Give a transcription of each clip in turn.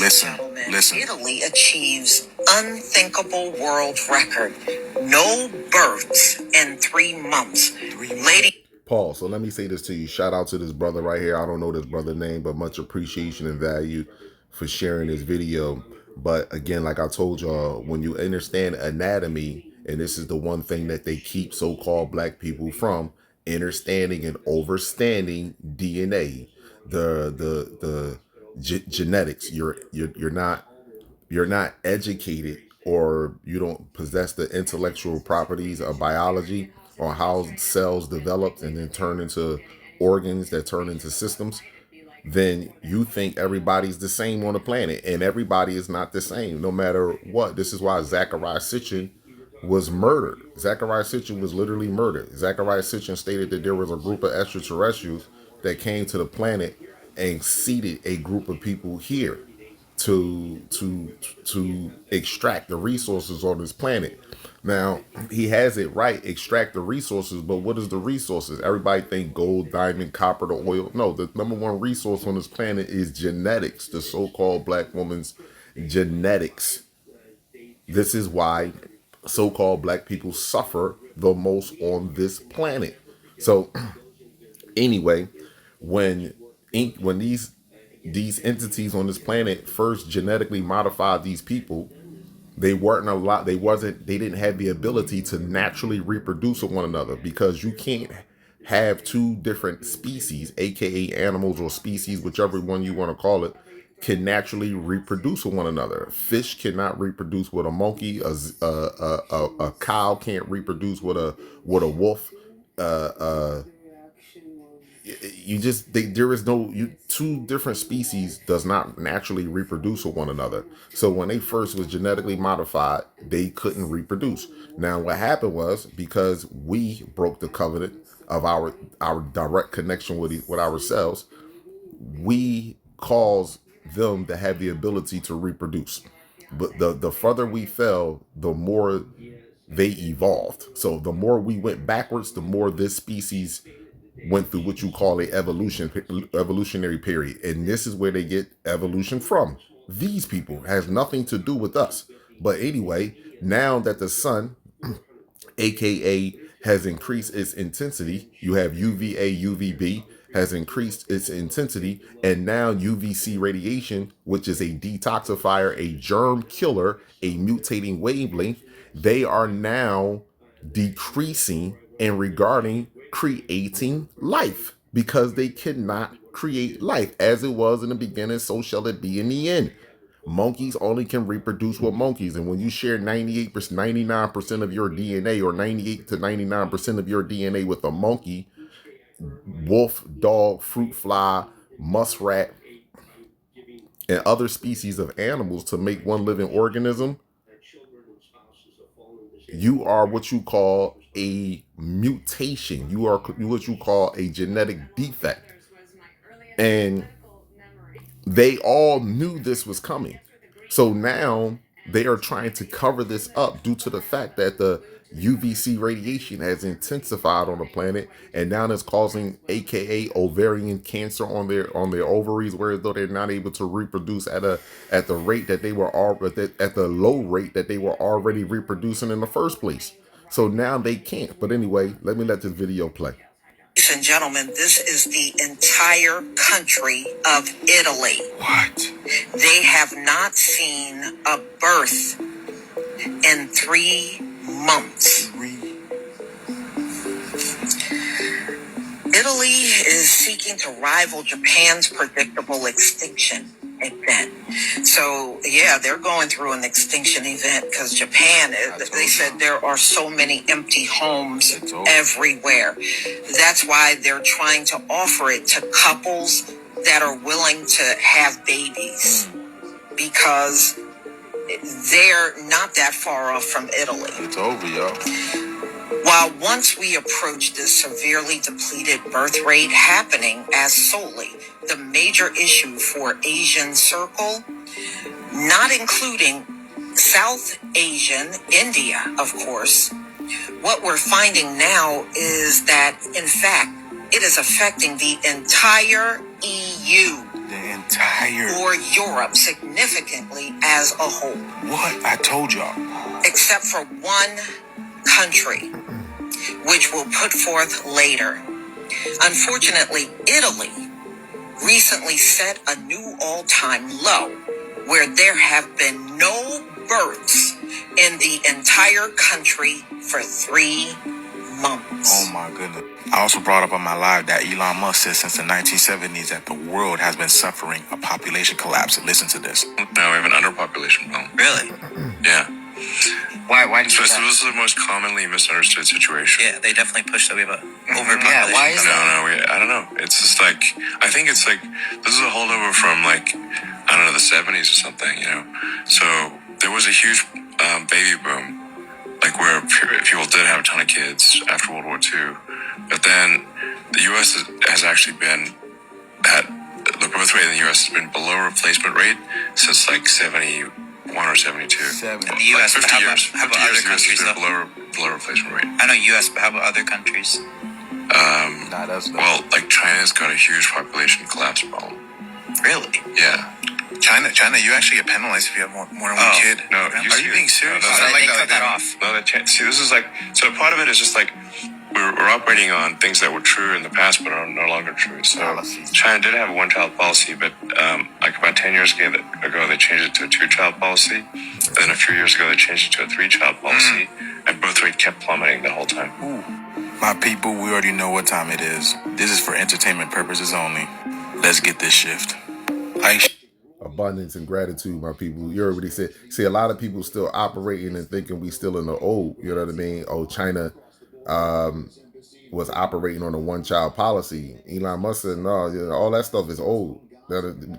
Listen. Italy achieves unthinkable world record. No births in 3 months. Paul, so let me say this to you. Shout out to this brother right here. I don't know this brother's name, but much appreciation and value for sharing this video. But again, like I told y'all, when you understand anatomy, and this is the one thing that they keep so-called black people from, understanding and overstanding DNA, the genetics. You're not educated, or you don't possess the intellectual properties of biology or how cells develop and then turn into organs that turn into systems. Then you think everybody's the same on the planet, and everybody is not the same, no matter what. This is why Zecharia Sitchin was murdered. Zecharia Sitchin was literally murdered. Zecharia Sitchin stated that there was a group of extraterrestrials that came to the planet and seeded a group of people here to extract the resources on this planet. Now, he has it right, extract the resources, but what is the resources? Everybody think gold, diamond, copper, the oil. No, the number one resource on this planet is genetics, the so-called black woman's genetics. This is why so-called black people suffer the most on this planet. So anyway, when these entities on this planet first genetically modified these people, they didn't have the ability to naturally reproduce with one another, because you can't have two different species, aka animals or species, whichever one you want to call it, can naturally reproduce with one another. Fish cannot reproduce with a monkey. A cow can't reproduce with a wolf. There is no, two different species does not naturally reproduce with one another. So when they first was genetically modified, they couldn't reproduce. Now what happened was, because we broke the covenant of our direct connection with ourselves, we caused them to have the ability to reproduce. But the further we fell, the more they evolved. So the more we went backwards, the more this species went through what you call a evolutionary period. And this is where they get evolution from. These people has nothing to do with us. But anyway, now that the sun, aka, has increased its intensity, you have UVA, UVB has increased its intensity, and now UVC radiation, which is a detoxifier, a germ killer, a mutating wavelength, they are now decreasing and regarding creating life, because they cannot create life. As it was in the beginning, so shall it be in the end. Monkeys only can reproduce with monkeys, and when you share 98%, 99% of your DNA, or 98 to 99% of your DNA with a monkey, wolf, dog, fruit fly, muskrat, and other species of animals to make one living organism, you are what you call a mutation. You are what you call a genetic defect. And they all knew this was coming. So now they are trying to cover this up due to the fact that the UVC radiation has intensified on the planet, and now it's causing aka ovarian cancer on their ovaries, whereas though they're not able to reproduce at the rate that they were at the low rate that they were already reproducing in the first place. So now they can't. But anyway, let me let this video play. Ladies and gentlemen, this is the entire country of Italy. What? They have not seen a birth in 3 months. Italy is seeking to rival Japan's predictable extinction event. So, yeah, they're going through an extinction event because Japan, they said there are so many empty homes everywhere. That's why they're trying to offer it to couples that are willing to have babies, because they're not that far off from Italy. It's over, y'all. While once we approach this severely depleted birth rate happening as solely the major issue for Asian Circle, not including South Asian, India, of course, what we're finding now is that, in fact, it is affecting the entire EU. The entire... Or Europe significantly as a whole. What? I told y'all. Except for one country, which we'll put forth later. Unfortunately, Italy recently set a new all-time low where there have been no births in the entire country for 3 months. Oh my goodness. I also brought up on my live that Elon Musk said since the 1970s that the world has been suffering a population collapse. Listen to this. Now we have an underpopulation problem. Really? Yeah. Why did you So this is the most commonly misunderstood situation. Yeah, they definitely push that we have a overpopulation. Yeah, why is that? I don't know. It's just like, I think it's like, this is a holdover from like, I don't know, the 70s or something, you know? So there was a huge baby boom, like where people did have a ton of kids after World War II. But then the U.S. has actually been at, the birth rate in the U.S. has been below replacement rate since like 71 or 72. Seven. In the U.S., like 50 but years. how about 50 years other countries, has though? been below replacement rate. I know U.S., but how about other countries? Nah, that's Well, like China's got a huge population collapse problem. Really? Yeah. China, you actually get penalized if you have more than one kid. No, Are you being serious? No, So no, they cut that off. no, see, this is like, so part of it is just like, we're operating on things that were true in the past but are no longer true. So Policies. China did have a one-child policy, but like about 10 years ago, they changed it to a two-child policy. And then a few years ago, they changed it to a three-child policy. And birth rate kept plummeting the whole time. My people, we already know what time it is. This is for entertainment purposes only. Let's get this shift. Abundance and gratitude, my people. You already said. See, a lot of people still operating and thinking we still in the old. You know what I mean? Oh, China was operating on a one-child policy. Elon Musk said, no, you know, all that stuff is old.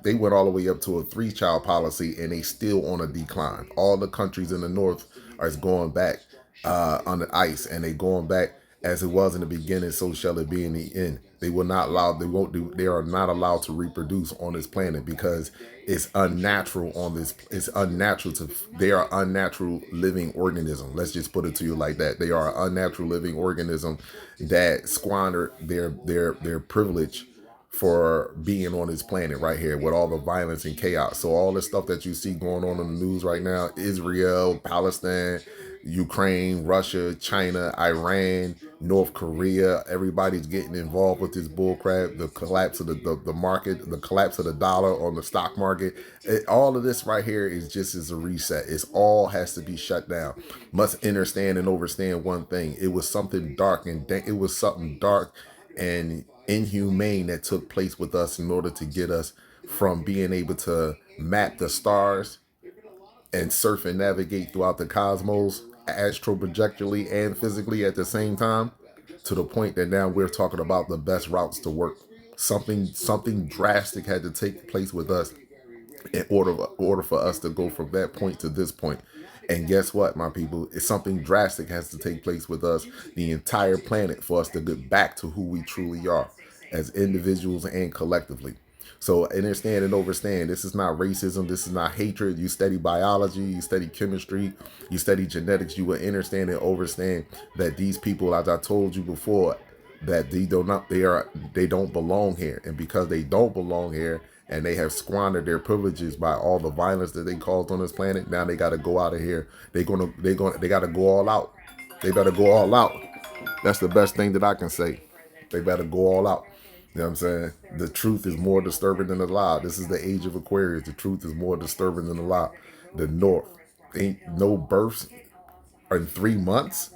They went all the way up to a three-child policy, and they still on a decline. All the countries in the north are going back on the ice, and they going back as it was in the beginning, so shall it be in the end. They will not allow. They won't do. They are not allowed to reproduce on this planet because it's unnatural on this. It's unnatural to. They are unnatural living organism. Let's just put it to you like that. They are an unnatural living organism that squander their privilege for being on this planet right here with all the violence and chaos. So all the stuff that you see going on in the news right now, Israel, Palestine, Ukraine, Russia, China, Iran, North Korea, everybody's getting involved with this bullcrap, the collapse of the market, the collapse of the dollar on the stock market. All of this right here is just as a reset. It's all has to be shut down. Must understand and overstand one thing. It was something dark and inhumane that took place with us in order to get us from being able to map the stars and surf and navigate throughout the cosmos astro-projectually and physically at the same time, to the point that now we're talking about the best routes to work. Something drastic had to take place with us in order for us to go from that point to this point. And guess what, my people? It's something drastic has to take place with us, the entire planet, for us to get back to who we truly are as individuals and collectively. So understand and overstand, this is not racism, this is not hatred. You study biology, you study chemistry, you study genetics, you will understand and overstand that these people, as I told you before, that they don't belong here. And because they don't belong here and they have squandered their privileges by all the violence that they caused on this planet, now they gotta go out of here. They gotta go all out. They better go all out. That's the best thing that I can say. They better go all out. You know what I'm saying? The truth is more disturbing than the lie. This is the age of Aquarius. The truth is more disturbing than the lie. The North ain't no births in 3 months.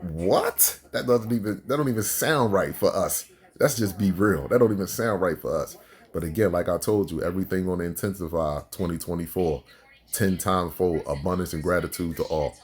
What? That don't even sound right for us. Let's just be real. That don't even sound right for us. But again, like I told you, everything gonna intensify 2024. 10 times fold. Abundance and gratitude to all.